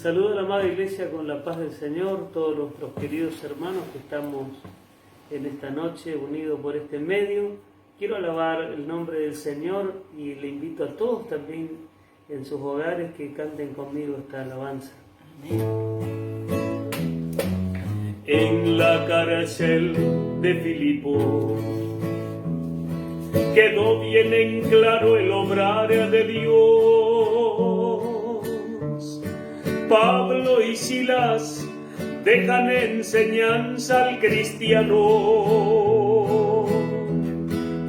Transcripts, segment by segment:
Saludo a la amada Iglesia con la paz del Señor, todos nuestros queridos hermanos que estamos en esta noche unidos por este medio. Quiero alabar el nombre del Señor y le invito a todos también en sus hogares que canten conmigo esta alabanza. En la cárcel de Filipo quedó bien en claro el obrar de Dios. Pablo y Silas dejan enseñanza al cristiano,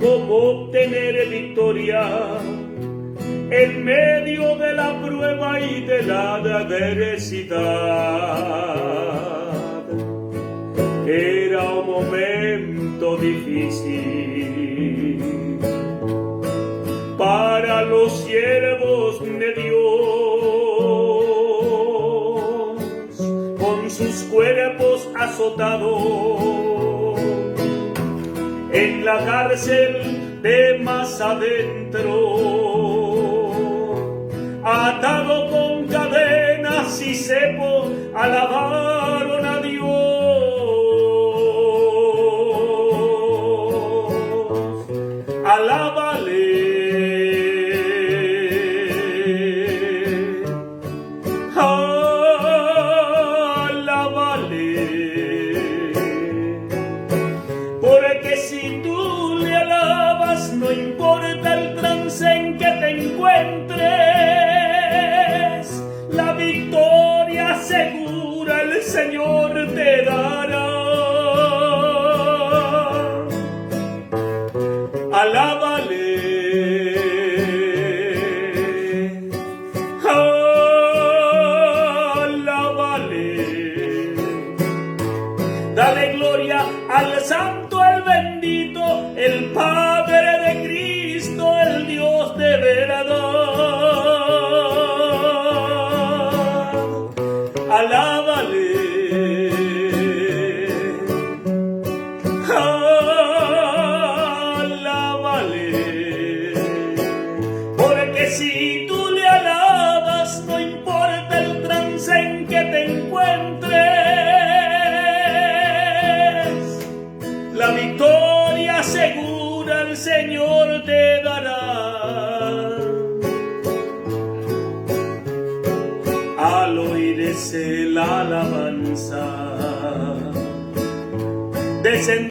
cómo obtener victoria en medio de la prueba y de la adversidad. Era un momento difícil para los siervos de Dios, con sus cuerpos azotados en la cárcel de más adentro, atado con cadenas y cepo, alabaron a Dios. Alábale, alábale, porque si tú le alabas, no importa el trance en que te encuentres, la victoria segura el Señor te dará. Alábale, alábale, dale gloria al Santo, al bendito, el Padre de Cristo, el Dios de verdad. Alábale, porque si tú le alabas, no importa el trance en que te encuentres, la victoria segura el Señor te dará. Al oír ese la alabanza,